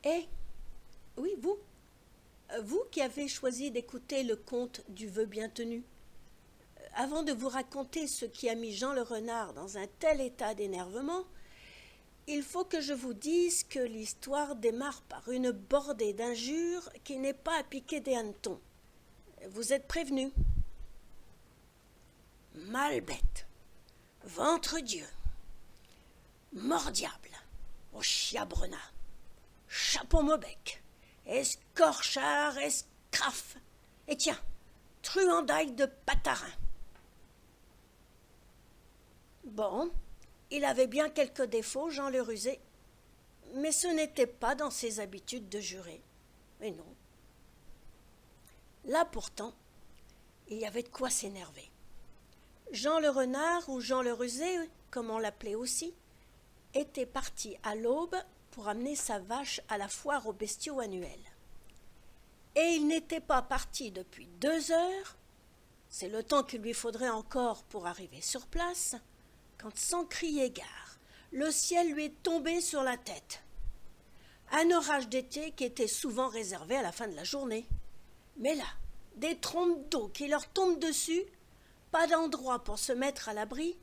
Eh, oui, vous qui avez choisi d'écouter le conte du vœu bien tenu, avant de vous raconter ce qui a mis Jean le renard dans un tel état d'énervement, il faut que je vous dise que l'histoire démarre par une bordée d'injures qui n'est pas à piquer des hannetons. Vous êtes prévenus. Malbête, ventre Dieu, mordiable, au chiabrenat, chapeau maubec, escorchard, escraf, et tiens, truandaille de patarin. Bon, il avait bien quelques défauts, Jean le rusé, mais ce n'était pas dans ses habitudes de jurer. Mais non. Là pourtant, il y avait de quoi s'énerver. Jean le renard, ou Jean le rusé, comme on l'appelait aussi, était parti à l'aube pour amener sa vache à la foire aux bestiaux annuelle. Et il n'était pas parti depuis 2 heures, c'est le temps qu'il lui faudrait encore pour arriver sur place, quand sans crier gare, le ciel lui est tombé sur la tête. Un orage d'été qui était souvent réservé à la fin de la journée. Mais là, des trompes d'eau qui leur tombent dessus, pas d'endroit pour se mettre à l'abri.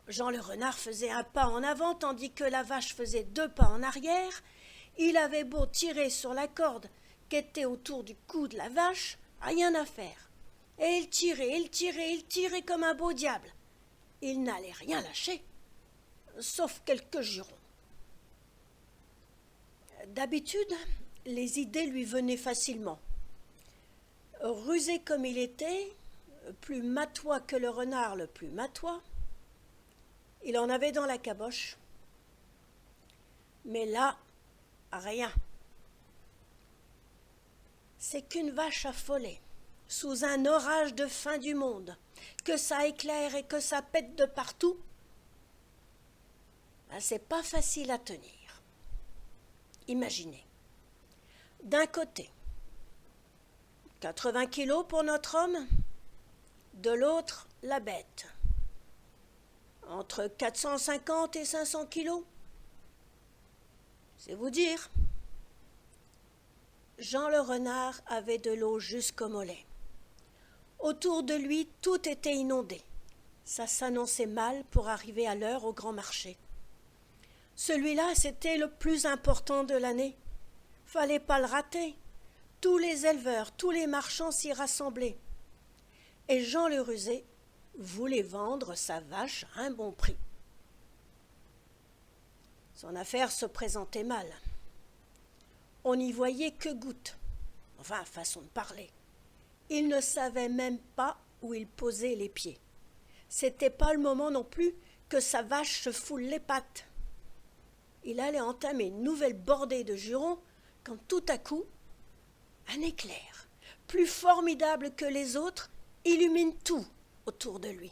Jean le renard faisait un pas en avant tandis que la vache faisait 2 pas en arrière. Il avait beau tirer sur la corde qui était autour du cou de la vache, rien à faire. Et il tirait comme un beau diable. Il n'allait rien lâcher, sauf quelques jurons. D'habitude, les idées lui venaient facilement. Rusé comme il était, plus matois que le renard le plus matois, il en avait dans la caboche. Mais là, rien. C'est qu'une vache affolée, sous un orage de fin du monde, que ça éclaire et que ça pète de partout, c'est pas facile à tenir. Imaginez, d'un côté, 80 kilos pour notre homme, de l'autre, la bête. Entre 450 et 500 kilos. C'est vous dire. Jean le renard avait de l'eau jusqu'au mollet. Autour de lui, tout était inondé. Ça s'annonçait mal pour arriver à l'heure au grand marché. Celui-là, c'était le plus important de l'année. Fallait pas le rater. Tous les éleveurs, tous les marchands s'y rassemblaient. Et Jean le rusé voulait vendre sa vache à un bon prix. Son affaire se présentait mal. On n'y voyait que gouttes. Enfin, façon de parler. Il ne savait même pas où il posait les pieds. C'était pas le moment non plus que sa vache se foule les pattes. Il allait entamer une nouvelle bordée de jurons quand tout à coup, un éclair, plus formidable que les autres, illumine tout autour de lui.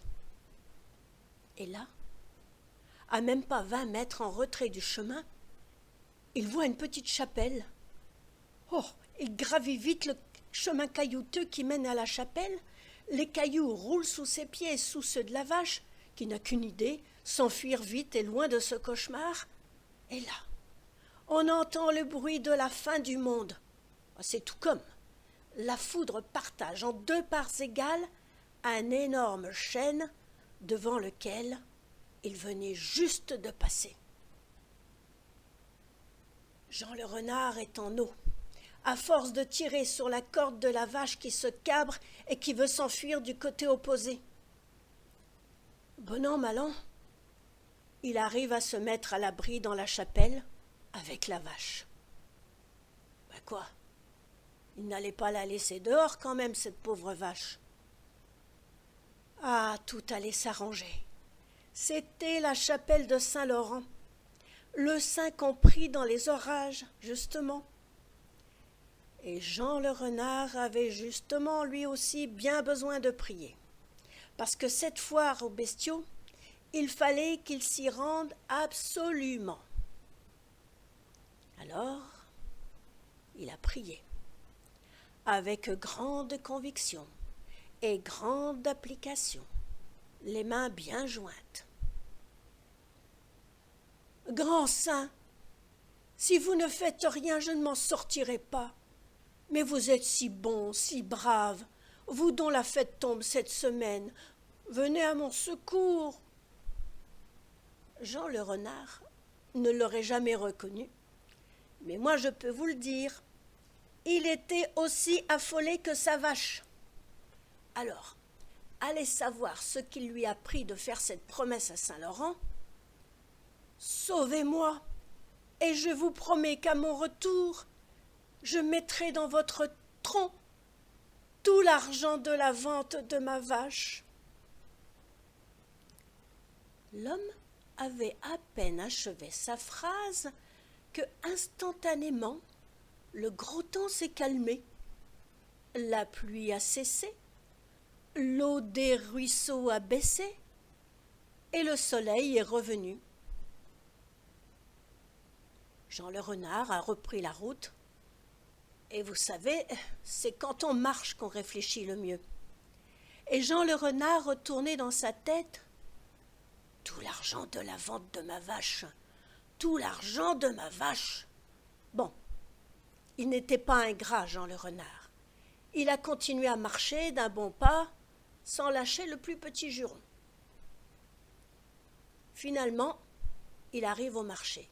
Et là, à même pas 20 mètres en retrait du chemin, il voit une petite chapelle. Oh, il gravit vite le chemin caillouteux qui mène à la chapelle. Les cailloux roulent sous ses pieds et sous ceux de la vache, qui n'a qu'une idée, s'enfuir vite et loin de ce cauchemar. Et là, on entend le bruit de la fin du monde. C'est tout comme. La foudre partage en 2 parts égales un énorme chêne devant lequel il venait juste de passer. Jean le renard est en eau, à force de tirer sur la corde de la vache qui se cabre et qui veut s'enfuir du côté opposé. Bon an, mal an, il arrive à se mettre à l'abri dans la chapelle avec la vache. Quoi? Il n'allait pas la laisser dehors quand même, cette pauvre vache. Ah, tout allait s'arranger. C'était la chapelle de Saint-Laurent, le saint compris dans les orages, justement. Et Jean le renard avait justement lui aussi bien besoin de prier, parce que cette foire aux bestiaux, il fallait qu'il s'y rende absolument. Alors, il a prié, avec grande conviction et grande application, les mains bien jointes. Grand saint, Si vous ne faites rien, je ne m'en sortirai pas. Mais vous êtes si bon, si brave, vous dont la fête tombe cette semaine. Venez à mon secours. » Jean le renard ne l'aurait jamais reconnu, mais moi je peux vous le dire, il était aussi affolé que sa vache. Alors, allez savoir ce qui lui a pris de faire cette promesse à Saint-Laurent. « Sauvez-moi, et je vous promets qu'à mon retour, je mettrai dans votre tronc tout l'argent de la vente de ma vache. » L'homme avait à peine achevé sa phrase que, instantanément, le gros temps s'est calmé, la pluie a cessé, l'eau des ruisseaux a baissé et le soleil est revenu. Jean le renard a repris la route, et vous savez, c'est quand on marche qu'on réfléchit le mieux. Et Jean le renard retournait dans sa tête: « Tout l'argent de la vente de ma vache, tout l'argent de ma vache. » Bon, il n'était pas ingrat, Jean le renard. Il a continué à marcher d'un bon pas, sans lâcher le plus petit juron. Finalement, il arrive au marché.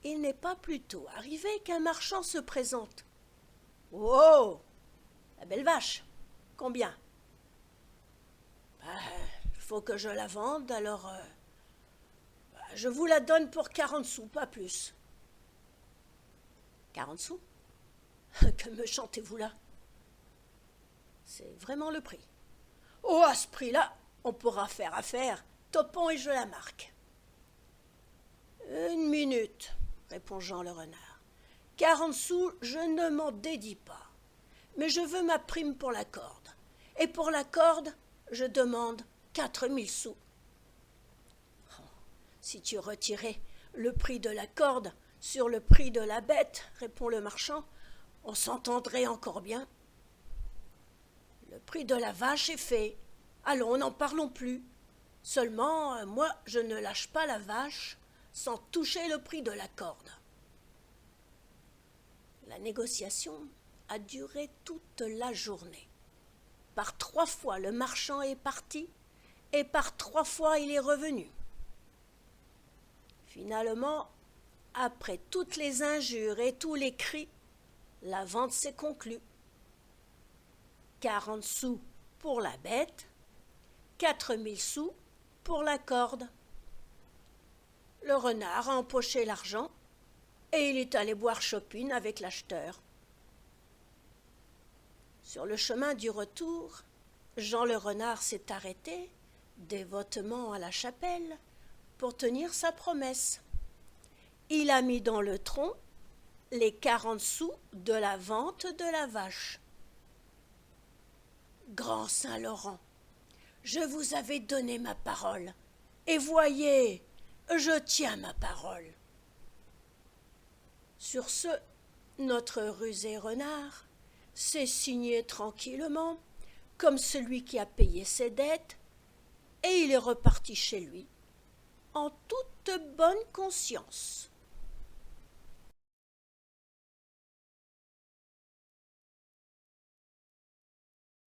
Il n'est pas plus tôt arrivé qu'un marchand se présente. « Oh, la belle vache, combien ?»« Il faut que je la vende, alors je vous la donne pour 40 sous, pas plus. » « 40 sous ? Que me chantez-vous là ? C'est vraiment le prix. »« Oh, à ce prix-là, on pourra faire affaire, topons et je la marque. » « Une minute, » répond Jean le renard. « 40 sous, je ne m'en dédie pas. Mais je veux ma prime pour la corde. Et pour la corde, je demande 4000 sous. » « Oh, si tu retirais le prix de la corde sur le prix de la bête, » répond le marchand, « on s'entendrait encore bien. » « Le prix de la vache est fait. Allons, n'en parlons plus. Seulement, moi, je ne lâche pas la vache sans toucher le prix de la corde. » La négociation a duré toute la journée. Par 3 fois, le marchand est parti et par 3 fois, il est revenu. Finalement, après toutes les injures et tous les cris, la vente s'est conclue. 40 sous pour la bête, 4000 sous pour la corde. Le renard a empoché l'argent et il est allé boire chopine avec l'acheteur. Sur le chemin du retour, Jean le renard s'est arrêté, dévotement à la chapelle, pour tenir sa promesse. Il a mis dans le tronc les 40 sous de la vente de la vache. « Grand Saint-Laurent, je vous avais donné ma parole, et voyez, je tiens ma parole. » Sur ce, notre rusé renard s'est signé tranquillement, comme celui qui a payé ses dettes, et il est reparti chez lui, en toute bonne conscience.